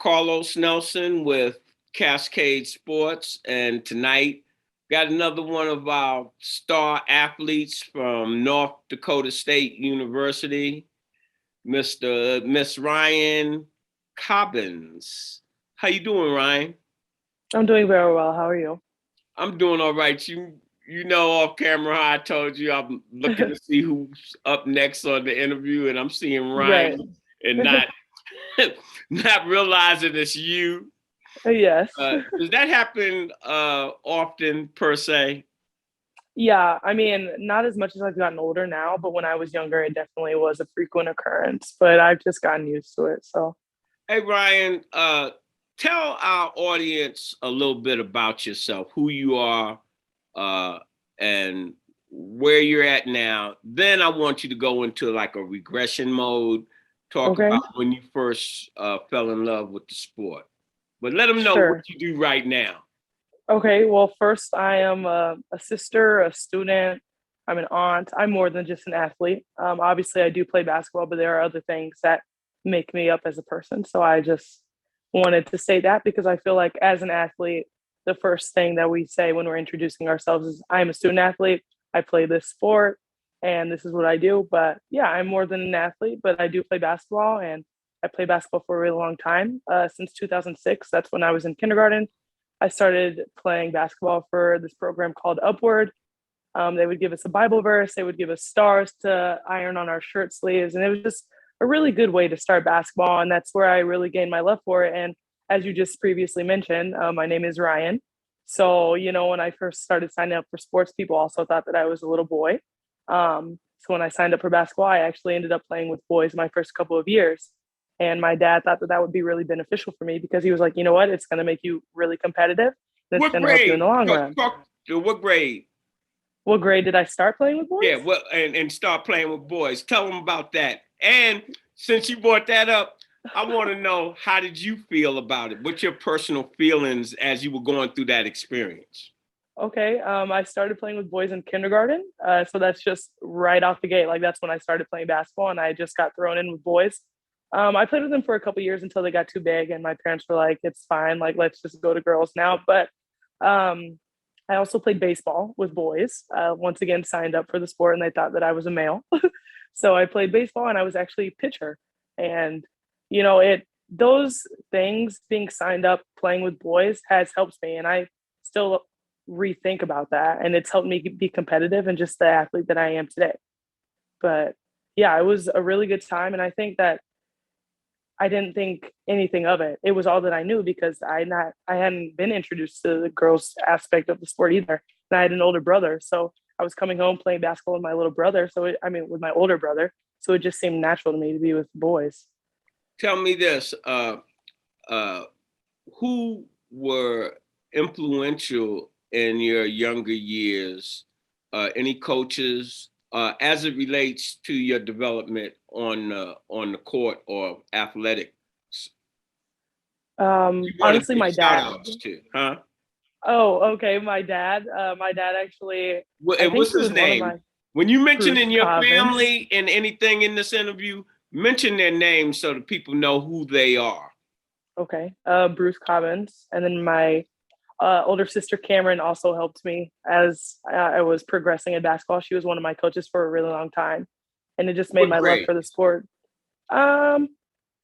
Carlos Nelson with Cascade Sports, and tonight got another one of our star athletes from North Dakota State University, Miss Ryan Cobbins. How you doing, Ryan? I'm doing very well. How are you? I'm doing all right. You know off camera how I told you I'm looking to see who's up next on the interview, and I'm seeing Right. Ryan and not not realizing it's you. Yes. Does that happen often per se? Yeah, I mean, not as much as I've gotten older now, but when I was younger, it definitely was a frequent occurrence, but I've just gotten used to it. So, Hey Ryan, tell our audience a little bit about yourself, who you are, uh, and where you're at now. Then I want you to go into like a regression mode, talk okay, about when you first fell in love with the sport. But let them know what sure. you do right now. Okay, well, first, I am a sister, a student, I'm an aunt. I'm more than just an athlete. Obviously, I do play basketball, but there are other things that make me up as a person. So, I just wanted to say that because I feel like as an athlete, the first thing that we say when we're introducing ourselves is, I'm a student athlete, I play this sport, and this is what I do. But yeah, I'm more than an athlete, but I do play basketball, and I play basketball for a really long time, since 2006. That's when I was in kindergarten. I started playing basketball for this program called Upward. They would give us a Bible verse, they would give us stars to iron on our shirt sleeves. And it was just a really good way to start basketball. And that's where I really gained my love for it. And as you just previously mentioned, my name is Ryan. So, when I first started signing up for sports, people also thought that I was a little boy. So when I signed up for basketball, I actually ended up playing with boys my first couple of years. And my dad thought that that would be really beneficial for me because he was like, you know what, it's going to make you really competitive and it's What going to help you in grade? the long run. What grade? What grade did I start playing with Yeah, boys? well, and start playing with boys. Tell them about that. And since you brought that up, I want to know, how did you feel about it? What's your personal feelings as you were going through that experience? Okay, I started playing with boys in kindergarten. So that's just right off the gate. Like that's when I started playing basketball and I just got thrown in with boys. I played with them for a couple years until they got too big and my parents were like, it's fine. Like, let's just go to girls now. But um, I also played baseball with boys. Once again, signed up for the sport and they thought that I was a male. So I played baseball and I was actually pitcher. And, those things being signed up playing with boys has helped me. And I still rethink about that. And it's helped me be competitive and just the athlete that I am today. But yeah, it was a really good time. And I think that I didn't think anything of it. It was all that I knew because I hadn't been introduced to the girls aspect of the sport either. And I had an older brother. So I was coming home playing basketball with my little brother. With my older brother. So it just seemed natural to me to be with boys. Tell me this: uh, who were influential in your younger years? Any coaches as it relates to your development on the court or athletics? You want to Honestly, give my shout dad. outs to, huh? Oh, okay. My dad. My dad actually, I And think what's he his was one of name? my When you mention Bruce in your Cobbins. family and anything in this interview, mention their names so that people know who they are. Okay. Bruce Cobbins. And then my older sister Cameron also helped me as I was progressing in basketball. She was one of my coaches for a really long time, and it just made What my love grade? for the sport. Um,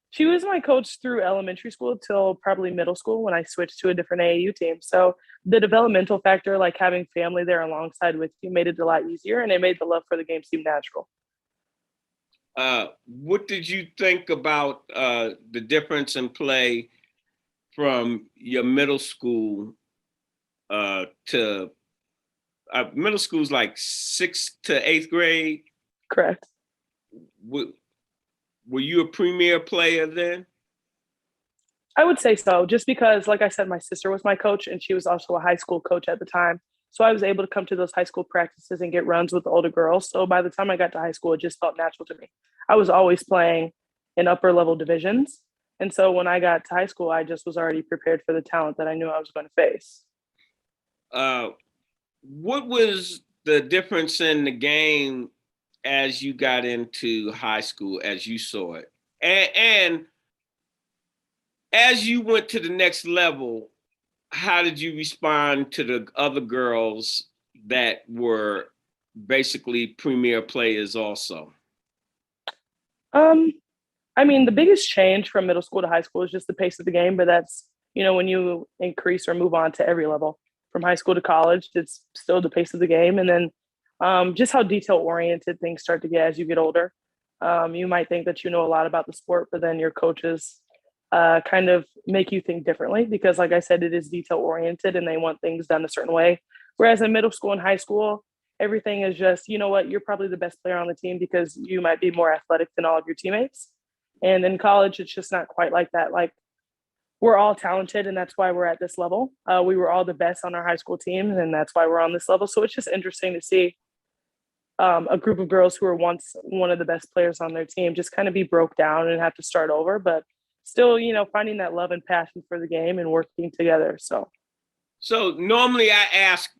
she was my coach through elementary school till probably middle school when I switched to a different AAU team. So the developmental factor, like having family there alongside with you, made it a lot easier, and it made the love for the game seem natural. What did you think about the difference in play from your middle school to middle school's like sixth to eighth grade? Correct. W- were you a premier player then? I would say so, just because, like I said, my sister was my coach and she was also a high school coach at the time. So I was able to come to those high school practices and get runs with the older girls. So by the time I got to high school, it just felt natural to me. I was always playing in upper level divisions. And so when I got to high school, I just was already prepared for the talent that I knew I was going to face. Uh, what was the difference in the game as you got into high school, as you saw it? And as you went to the next level, how did you respond to the other girls that were basically premier players also? Um, I mean, the biggest change from middle school to high school is just the pace of the game, but that's, when you increase or move on to every level from high school to college, it's still the pace of the game. And then just how detail oriented things start to get as you get older. You might think that you know a lot about the sport, but then your coaches kind of make you think differently because, like I said, it is detail oriented and they want things done a certain way. Whereas in middle school and high school, everything is just, you know what, you're probably the best player on the team because you might be more athletic than all of your teammates. And in college, it's just not quite like that. Like, we're all talented, and that's why we're at this level. We were all the best on our high school teams, and that's why we're on this level. So it's just interesting to see a group of girls who were once one of the best players on their team just kind of be broke down and have to start over, but still, finding that love and passion for the game and working together. So normally I ask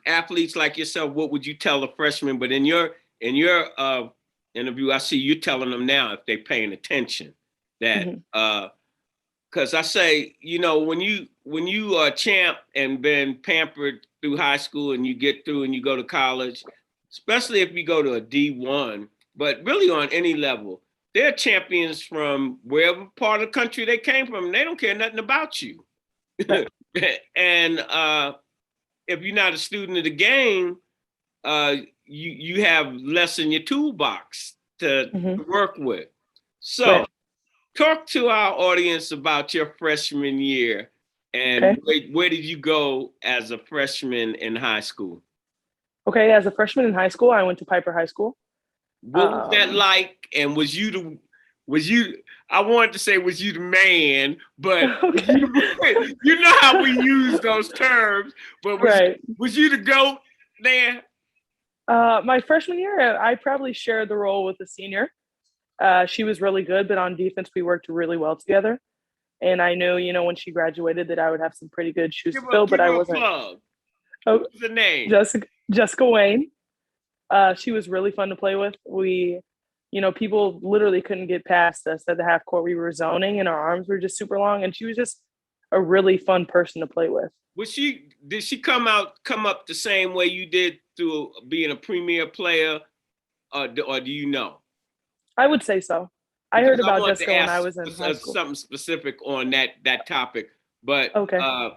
athletes like yourself, what would you tell a freshman? But in your interview, I see you telling them now if they're paying attention that because I say, when you are a champ and been pampered through high school and you get through and you go to college, especially if you go to a D1, but really on any level, they're champions from wherever part of the country they came from. And they don't care nothing about you. And if you're not a student of the game, you have less in your toolbox to work with. So talk to our audience about your freshman year and where did you go as a freshman in high school? Okay, as a freshman in high school, I went to Piper High School. What was that like? And was you I wanted to say, was you the man, but you know how we use those terms, but was you the GOAT there? My freshman year, I probably shared the role with a senior. She was really good, but on defense, we worked really well together. And I knew, when she graduated that I would have some pretty good shoes to fill, but I wasn't. What was the name? Jessica Wayne. She was really fun to play with. We, people literally couldn't get past us at the half court. We were zoning and our arms were just super long. And she was just a really fun person to play with. Did she come up the same way you did through being a premier player? Or do you know? I would say so. I heard about Jessica when I was in high school. Something specific on that topic. But okay.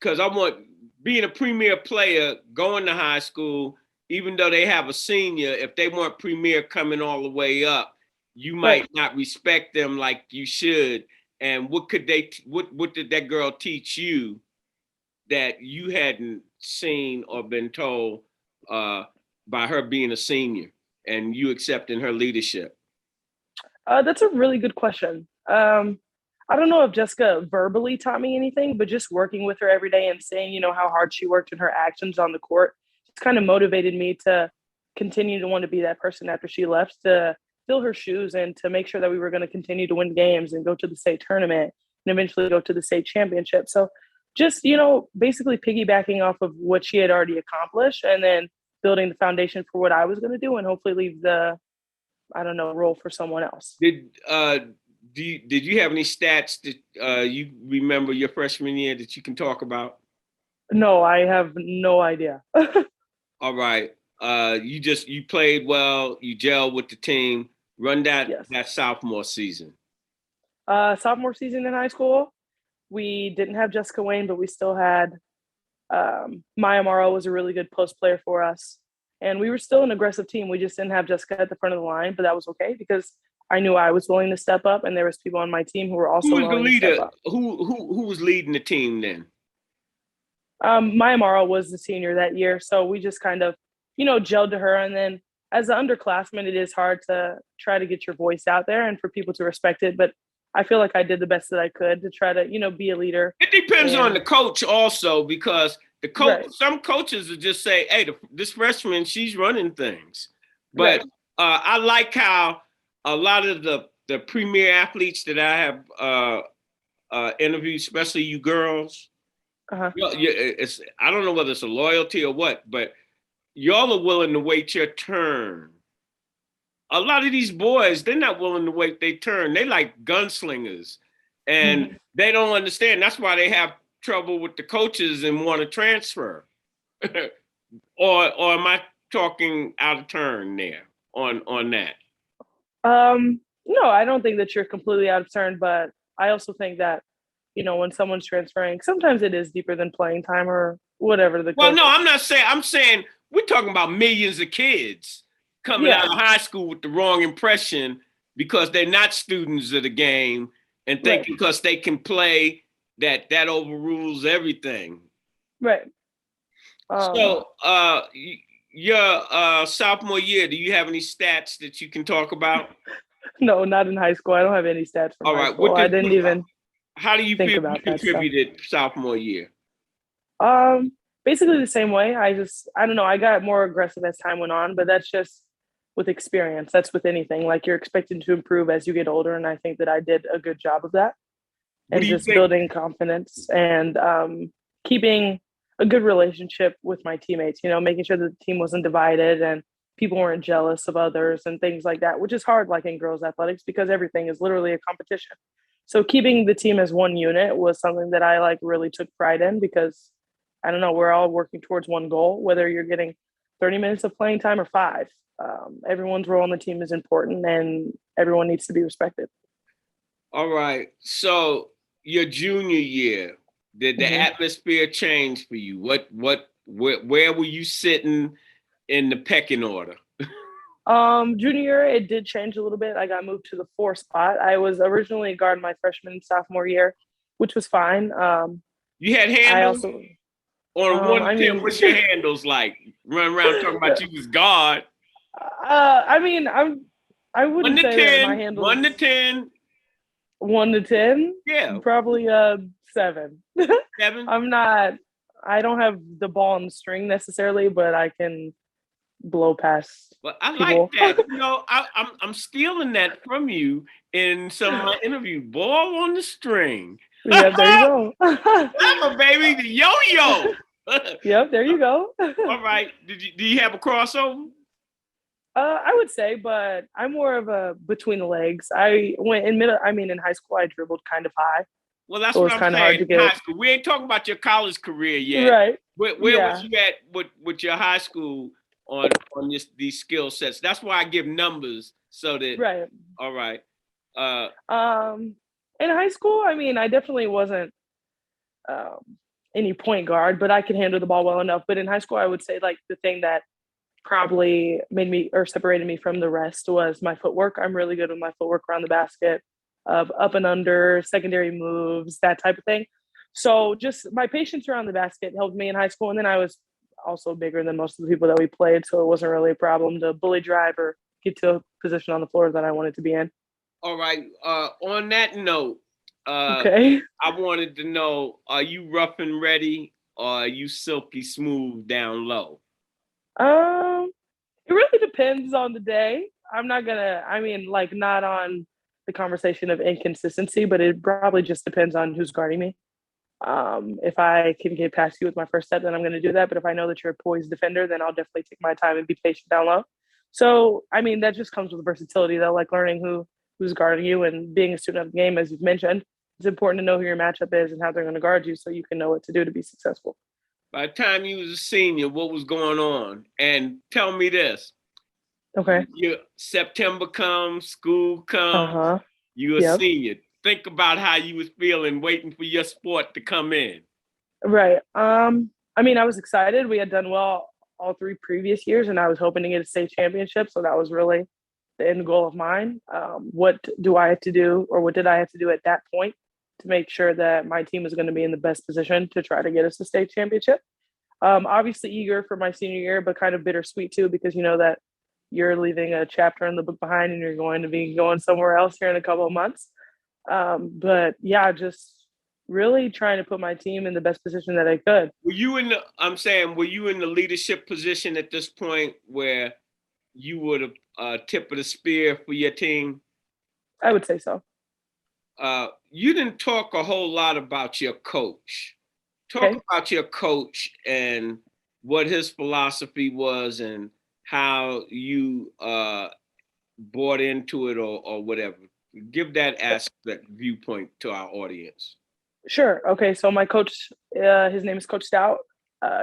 Because I want being a premier player, going to high school, even though they have a senior, if they weren't premier coming all the way up, you might not respect them like you should. And what did that girl teach you that you hadn't seen or been told by her being a senior and you accepting her leadership? That's a really good question. I don't know if Jessica verbally taught me anything, but just working with her every day and seeing, how hard she worked in her actions on the court, it's kind of motivated me to continue to want to be that person after she left, to fill her shoes and to make sure that we were going to continue to win games and go to the state tournament and eventually go to the state championship. So just, basically piggybacking off of what she had already accomplished and then building the foundation for what I was going to do and hopefully leave the, role for someone else. Did you have any stats that you remember your freshman year that you can talk about? No, I have no idea. All right. You played well, you gelled with the team. Run that sophomore season. Sophomore season in high school, we didn't have Jessica Wayne, but we still had Maya Morrow was a really good post player for us. And we were still an aggressive team. We just didn't have Jessica at the front of the line, but that was okay because I knew I was willing to step up, and there was people on my team who were also willing to step up. Who was leading the team then? Maya Morrow was the senior that year, so we just kind of, gelled to her. And then as an underclassman, it is hard to try to get your voice out there and for people to respect it. But I feel like I did the best that I could to try to, be a leader. It depends on the coach also, because the coach, some coaches will just say, hey, this freshman, she's running things. But I like how a lot of the premier athletes that I have interviewed, especially you girls, I don't know whether it's a loyalty or what, but y'all are willing to wait your turn. A lot of these boys, they're not willing to wait their turn. They like gunslingers. and they don't understand. That's why they have trouble with the coaches and want to transfer. or am I talking out of turn there on that? No, I don't think that you're completely out of turn, but I also think that, when someone's transferring, sometimes it is deeper than playing time or whatever the Well, coach. no, I'm not saying. I'm saying we're talking about millions of kids coming out of high school with the wrong impression because they're not students of the game and thinking because they can play that overrules everything. Right. So, your sophomore year, do you have any stats that you can talk about? No, not in high school. I don't have any stats from high school. I didn't even. How do you think feel about you that stuff. contributed sophomore year? Basically the same way. I don't know. I got more aggressive as time went on, but that's just with experience. That's with anything. Like you're expected to improve as you get older, and I think that I did a good job of that. And just building confidence and keeping a good relationship with my teammates. Making sure that the team wasn't divided and people weren't jealous of others and things like that, which is hard, like in girls athletics, because everything is literally a competition. So keeping the team as one unit was something that I really took pride in because I don't know, we're all working towards one goal, whether you're getting 30 minutes of playing time or 5. Everyone's role on the team is important and everyone needs to be respected. All right. So your junior year, did the atmosphere change for you? Where were you sitting in the pecking order? Junior year, it did change a little bit. I got moved to the 4 spot. I was originally a guard my freshman and sophomore year, which was fine. You had handles? On 1 to 10, what's your handles like? Run around talking about you was guard. I wouldn't say that my handles. 1 to 10. 1 to 10? Yeah. Probably 7. 7? I don't have the ball on the string necessarily, but I can blow past. Well, I people. like that. I'm stealing that from you in some of my interviews. Ball on the string. Yeah, there you go. I'm a baby, the yo-yo. Yep, there you go. All right. Do you have a crossover? I would say, but I'm more of a between the legs. In high school, I dribbled kind of high. Well, that's what I'm saying. Hard to get high school. We ain't talking about your college career yet. Right. Where was you at with your high school on these skill sets? That's why I give numbers so that. Right. All right. In high school, I definitely wasn't any point guard, but I could handle the ball well enough. But in high school, I would say the thing that probably made me or separated me from the rest was my footwork. I'm really good with my footwork around the basket, up and under, secondary moves, that type of thing. So just my patience around the basket helped me in high school. And then I was also bigger than most of the people that we played. So it wasn't really a problem to bully drive or get to a position on the floor that I wanted to be in. All right. On that note, okay. I wanted to know, are you rough and ready or are you silky smooth down low? It really depends on the day. I'm not gonna, not on the conversation of inconsistency, but it probably just depends on who's guarding me. If I can get past you with my first step, then I'm going to do that. But if I know that you're a poised defender, then I'll definitely take my time and be patient down low. So, that just comes with versatility, though, learning who's guarding you and being a student of the game, as you've mentioned. It's important to know who your matchup is and how they're going to guard you so you can know what to do to be successful. By the time you was a senior, what was going on? And tell me this. Okay. September comes, school comes, you're a senior. Think about how you was feeling waiting for your sport to come in. Right. I was excited. We had done well all 3 previous years, and I was hoping to get a state championship. So that was really the end goal of mine. What do I have to do, or what did I have to do at that point to make sure that my team was going to be in the best position to try to get us a state championship? Obviously eager for my senior year, but kind of bittersweet too, because you know that you're leaving a chapter in the book behind and you're going to be going somewhere else here in a couple of months. But yeah, just really trying to put my team in the best position that I could. Were you in the leadership position at this point where you would have tip of the spear for your team? I would say so. You didn't talk a whole lot about your coach. Talk about your coach and what his philosophy was and how you bought into it or whatever. Give that aspect viewpoint to our audience. Sure. Okay. So my coach, his name is Coach Stout.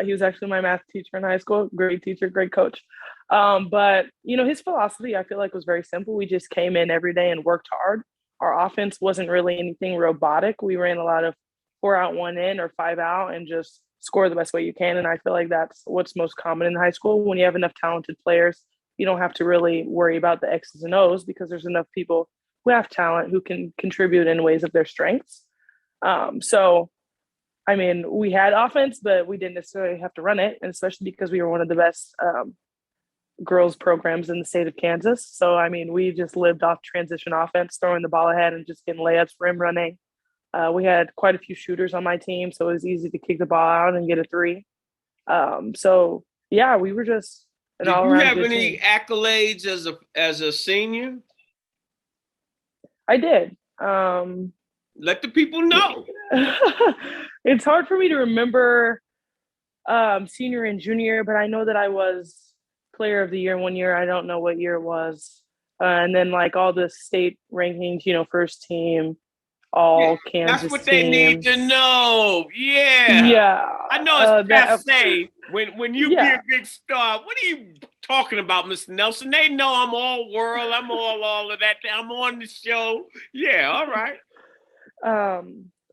He was actually my math teacher in high school. Great teacher, great coach. But his philosophy, I feel like, was very simple. We just came in every day and worked hard. Our offense wasn't really anything robotic. We ran a lot of 4 out, 1 in, or 5 out, and just score the best way you can. And I feel like that's what's most common in high school. When you have enough talented players, you don't have to really worry about the X's and O's because there's enough people who have talent who can contribute in ways of their strengths. So, I mean, we had offense, but we didn't necessarily have to run it, and especially because we were one of the best girls programs in the state of Kansas. So, I mean, we just lived off transition offense, throwing the ball ahead and just getting layups, rim running. We had quite a few shooters on my team, so it was easy to kick the ball out and get a 3. So, yeah, we were just an all-around Did you have good any team. accolades as a senior? I did. Let the people know. It's hard for me to remember senior and junior, but I know that I was player of the year one year. I don't know what year it was. And then like all the state rankings, first team, all Kansas That's what teams. they need to know. Yeah. Yeah. I know it's passe. When you be a big star, what are you talking about, Mr. Nelson? They know I'm all world. I'm all of that. I'm on the show. Yeah, all right.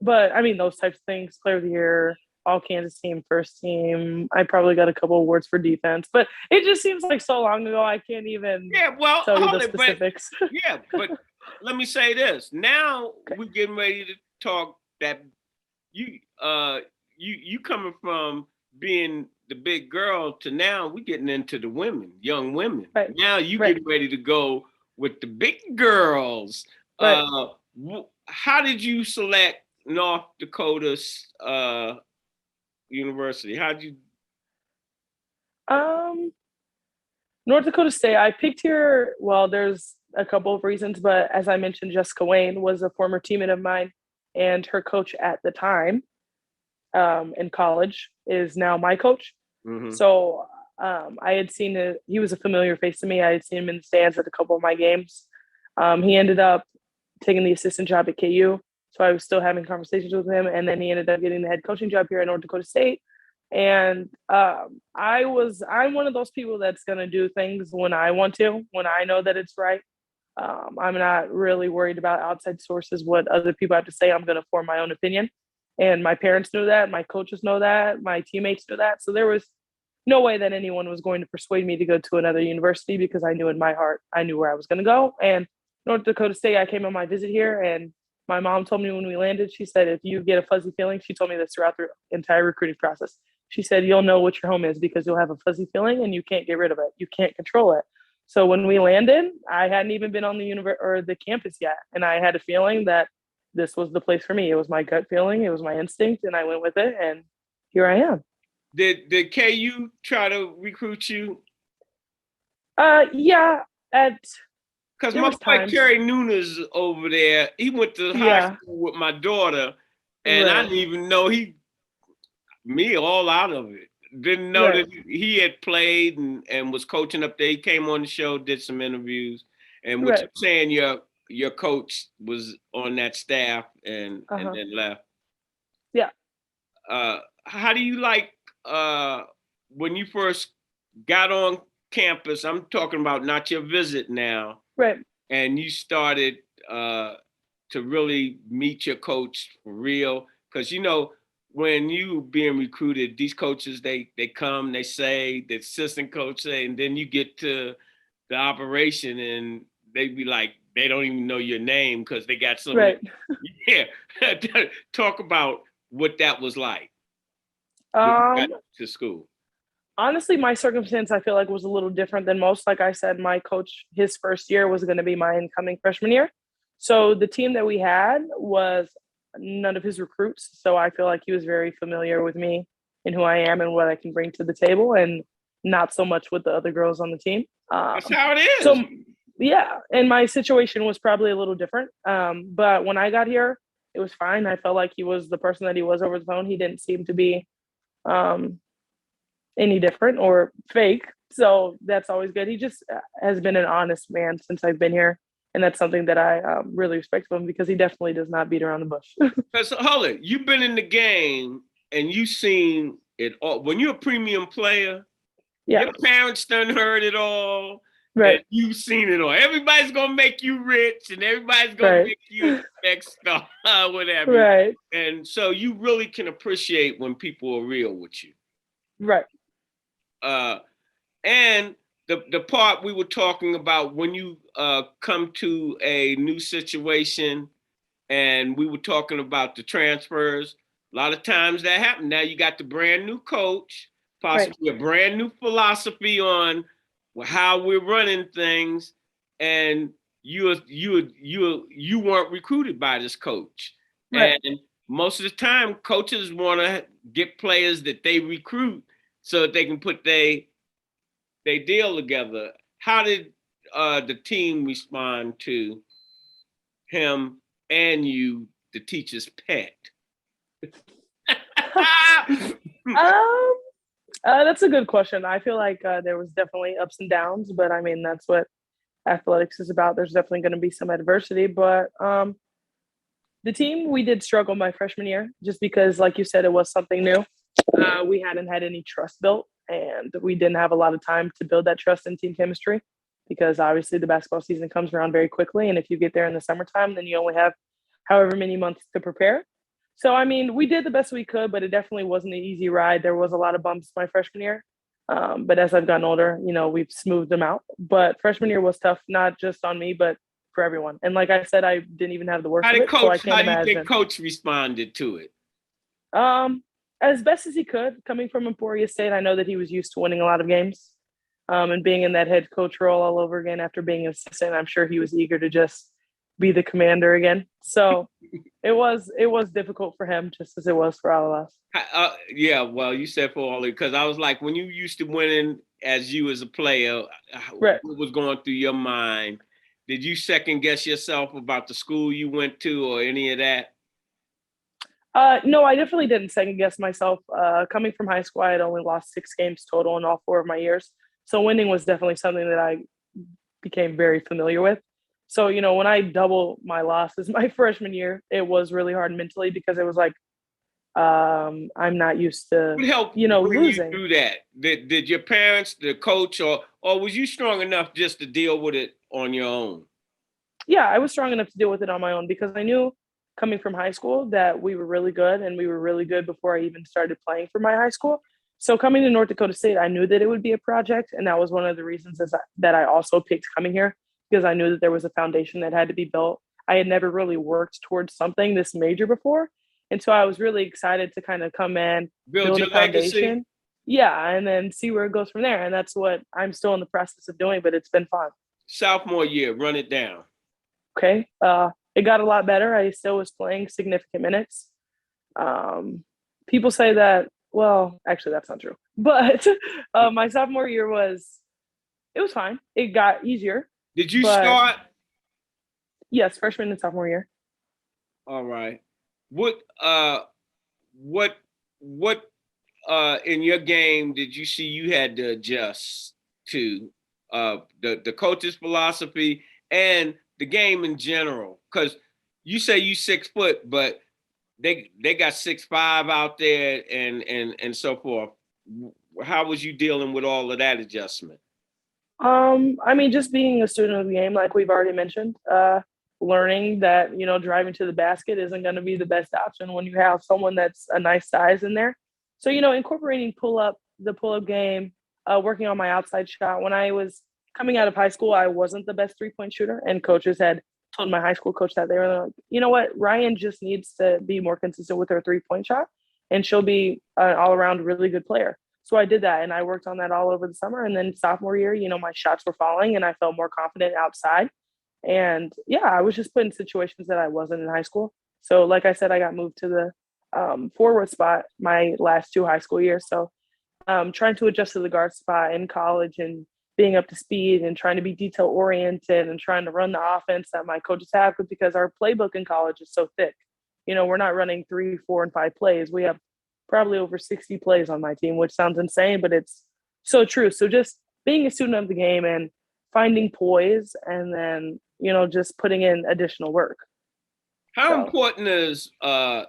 But I mean, those types of things, player of the year, all Kansas team, first team. I probably got a couple awards for defense, but it just seems like so long ago. I can't even tell you the specifics. But let me say this. Now we're getting ready to talk that you coming from being the big girl to now we're getting into the women, young women. Right. Now you getting ready to go with the big girls. Right. How did you select North Dakota's university? How'd you? North Dakota State. I picked here. Well, there's a couple of reasons, but as I mentioned, Jessica Wayne was a former teammate of mine, and her coach at the time in college is now my coach. Mm-hmm. So I had seen it. He was a familiar face to me. I had seen him in the stands at a couple of my games. He ended up taking the assistant job at KU. So I was still having conversations with him. And then he ended up getting the head coaching job here at North Dakota State. And I'm one of those people that's going to do things when I want to, when I know that it's right. I'm not really worried about outside sources, what other people have to say. I'm going to form my own opinion. And my parents knew that. My coaches know that. My teammates knew that. So there was no way that anyone was going to persuade me to go to another university because I knew in my heart, I knew where I was going to go. And North Dakota State, I came on my visit here, and my mom told me when we landed, she said, if you get a fuzzy feeling, she told me this throughout the entire recruiting process. She said, you'll know what your home is because you'll have a fuzzy feeling and you can't get rid of it. You can't control it. So when we landed, I hadn't even been on the campus yet. And I had a feeling that this was the place for me. It was my gut feeling. It was my instinct. And I went with it. And here I am. Did KU try to recruit you? Yeah. Because my boy Kerry Nunes over there, he went to high school with my daughter. And I didn't even know me all out of it. Didn't know that he had played and was coaching up there. He came on the show, did some interviews. And what you're saying, your coach was on that staff and then left. Yeah. How do you like when you first got on campus? I'm talking about not your visit now. Right. And you started to really meet your coach for real. Because, when you being recruited, these coaches, they come, they say, the assistant coach say, and then you get to the operation and they be like, they don't even know your name because they got some. Right. Yeah. Talk about what that was like to school. Honestly, my circumstance, I feel like, was a little different than most. Like I said, my coach, his first year was going to be my incoming freshman year. So the team that we had was none of his recruits. So I feel like he was very familiar with me and who I am and what I can bring to the table, and not so much with the other girls on the team. That's how it is. So yeah, and my situation was probably a little different. But when I got here, it was fine. I felt like he was the person that he was over the phone. He didn't seem to be any different or fake. So that's always good. He just has been an honest man since I've been here. And that's something that I really respect of him, because he definitely does not beat around the bush. So hold it, you've been in the game and you've seen it all. When you're a premium player, Yeah, your parents done heard it all, and right, you've seen it all. Everybody's gonna make you rich, and everybody's gonna right, make you the next star, whatever. right, And so you really can appreciate when people are real with you. right. And the part we were talking about when you come to a new situation, and we were talking about the transfers. A lot of times that happens. Now you got the brand new coach, possibly a brand new philosophy on how we're running things, and you weren't recruited by this coach. Right. And most of the time, coaches want to get players that they recruit so that they can put they deal together. How did the team respond to him and you, the teacher's pet? That's a good question. I feel like there was definitely ups and downs, but I mean, that's what athletics is about. There's definitely going to be some adversity, but the team, we did struggle my freshman year just because, like you said, it was something new. We hadn't had any trust built, and we didn't have a lot of time to build that trust in team chemistry, because obviously the basketball season comes around very quickly. And if you get there in the summertime, then you only have however many months to prepare. So, I mean, we did the best we could, but it definitely wasn't an easy ride. There was a lot of bumps my freshman year. But as I've gotten older, we've smoothed them out. But freshman year was tough, not just on me, but for everyone. And like I said, I didn't even have the worst How of did it, so I coach? can't How do you imagine. think coach responded to it? As best as he could. Coming from Emporia State, I know that he was used to winning a lot of games, and being in that head coach role all over again after being an assistant. I'm sure he was eager to just be the commander again. So it was difficult for him, just as it was for all of us. Yeah, well, you said for all, because I was like, when you used to winning as you as a player, Right. what was going through your mind? Did you second guess yourself about the school you went to or any of that? No, I definitely didn't second guess myself. Coming from high school, I had only lost 6 games total in all 4 of my years. So winning was definitely something that I became very familiar with. So, when I double my losses my freshman year, it was really hard mentally, because it was like, I'm not used to, What helped bring losing. you through that? Did your parents, the coach, or was you strong enough just to deal with it on your own? Yeah, I was strong enough to deal with it on my own, because I knew coming from high school that we were really good, and we were really good before I even started playing for my high school. So coming to North Dakota State, I knew that it would be a project, and that was one of the reasons that I also picked coming here, because I knew that there was a foundation that had to be built. I had never really worked towards something this major before, and so I was really excited to kind of come in, build a foundation. Legacy. Yeah, and then see where it goes from there. And that's what I'm still in the process of doing, but it's been fun. Sophomore year, run it down. Okay. It got a lot better. I still was playing significant minutes. People say that, well, actually that's not true. But my sophomore year it was fine. It got easier. Did you start? Yes, freshman and sophomore year. All right. What in your game did you see you had to adjust to the coach's philosophy and the game in general? Because you say you 6 foot, but they got 6'5" out there and so forth. How was you dealing with all of that adjustment? I mean, just being a student of the game, like we've already mentioned, learning that, driving to the basket isn't going to be the best option when you have someone that's a nice size in there. So, incorporating the pull-up game, working on my outside shot. When I was coming out of high school, I wasn't the best 3-point shooter, and coaches had told my high school coach that. They were like, you know what, Ryan just needs to be more consistent with her 3-point shot, and she'll be an all-around really good player. So I did that, and I worked on that all over the summer. And then sophomore year, my shots were falling, and I felt more confident outside. And yeah, I was just put in situations that I wasn't in high school. So like I said, I got moved to the forward spot my last 2 high school years. So trying to adjust to the guard spot in college, and being up to speed, and trying to be detail oriented, and trying to run the offense that my coaches have, because our playbook in college is so thick. We're not running 3, 4, and 5 plays. We have probably over 60 plays on my team, which sounds insane, but it's so true. So just being a student of the game and finding poise, and then just putting in additional work. How important is the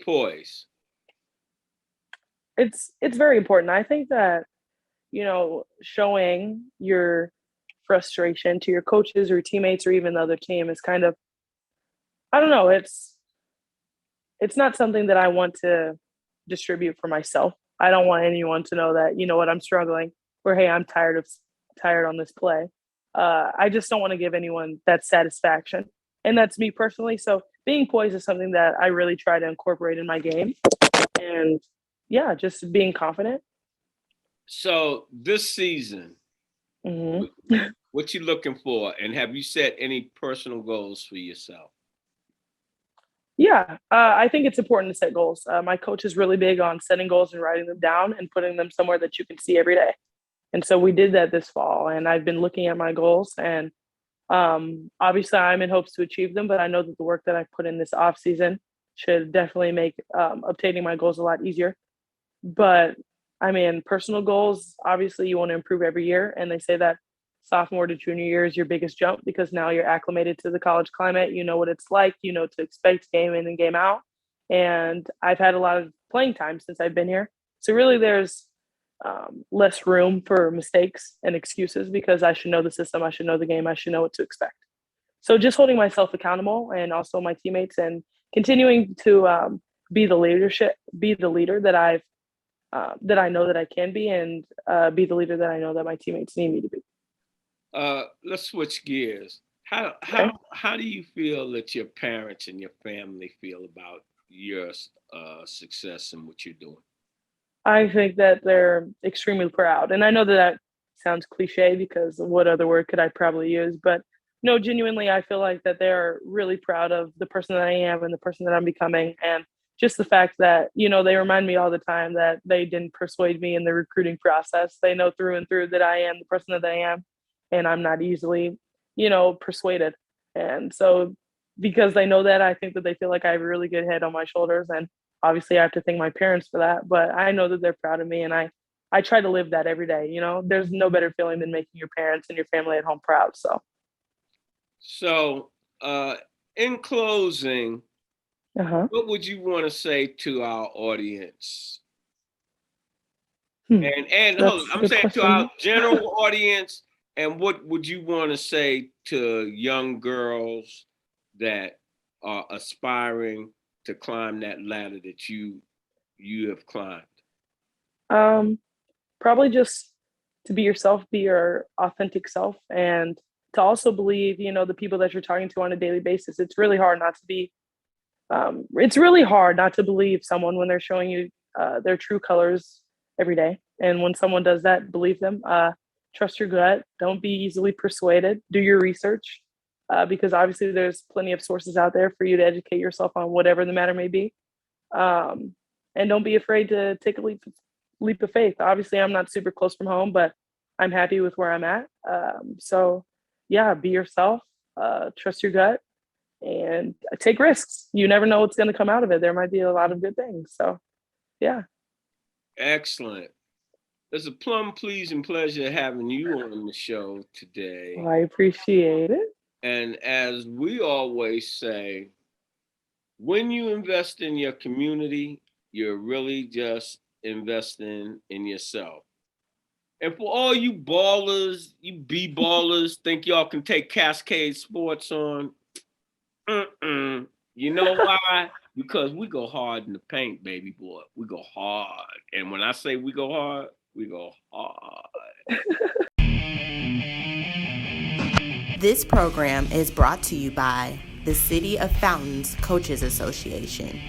poise? It's very important. I think that, showing your frustration to your coaches or teammates or even the other team is kind of, I don't know, it's not something that I want to distribute for myself. I don't want anyone to know that, I'm struggling, or hey, I'm tired on this play. I just don't want to give anyone that satisfaction. And that's me personally. So being poised is something that I really try to incorporate in my game. And yeah, just being confident. So this season, Mm-hmm. what you looking for? And have you set any personal goals for yourself? Yeah, I think it's important to set goals. My coach is really big on setting goals and writing them down and putting them somewhere that you can see every day. And so we did that this fall, and I've been looking at my goals, and obviously I'm in hopes to achieve them, but I know that the work that I put in this off season should definitely make obtaining my goals a lot easier. But I mean, personal goals, obviously you want to improve every year. And they say that sophomore to junior year is your biggest jump because now you're acclimated to the college climate. You know what it's like, to expect game in and game out. And I've had a lot of playing time since I've been here. So really there's less room for mistakes and excuses because I should know the system. I should know the game. I should know what to expect. So just holding myself accountable and also my teammates and continuing to be the leader that I know that I can be, and be the leader that I know that my teammates need me to be. Let's switch gears. How do you feel that your parents and your family feel about your success and what you're doing? I think that they're extremely proud, and I know that sounds cliche because what other word could I probably use? But no, genuinely, I feel like that they're really proud of the person that I am and the person that I'm becoming, and just the fact that, they remind me all the time that they didn't persuade me in the recruiting process. They know through and through that I am the person that I am, and I'm not easily, persuaded. And so because they know that, I think that they feel like I have a really good head on my shoulders. And obviously I have to thank my parents for that, but I know that they're proud of me, and I try to live that every day. There's no better feeling than making your parents and your family at home proud. So in closing, what would you want to say to our audience? And hold on, I'm saying question. To our general audience, and what would you want to say to young girls that are aspiring to climb that ladder that you have climbed? Probably just to be yourself, be your authentic self, and to also believe, the people that you're talking to on a daily basis. It's really hard not to believe someone when they're showing you their true colors every day. And when someone does that, believe them. Trust your gut. Don't be easily persuaded. Do your research because obviously there's plenty of sources out there for you to educate yourself on whatever the matter may be. And don't be afraid to take a leap of faith. Obviously, I'm not super close from home, but I'm happy with where I'm at. So yeah, be yourself. Trust your gut. And take risks. You never know what's going to come out of it. There might be a lot of good things. So, yeah. Excellent. It's a plum pleasing pleasure having you on the show today. Well, I appreciate it. And as we always say, when you invest in your community, you're really just investing in yourself. And for all you ballers, you B-ballers, think y'all can take Cascade Sports on, you know why? Because we go hard in the paint, baby boy. We go hard. And when I say we go hard, we go hard. This program is brought to you by the City of Fountains Coaches Association.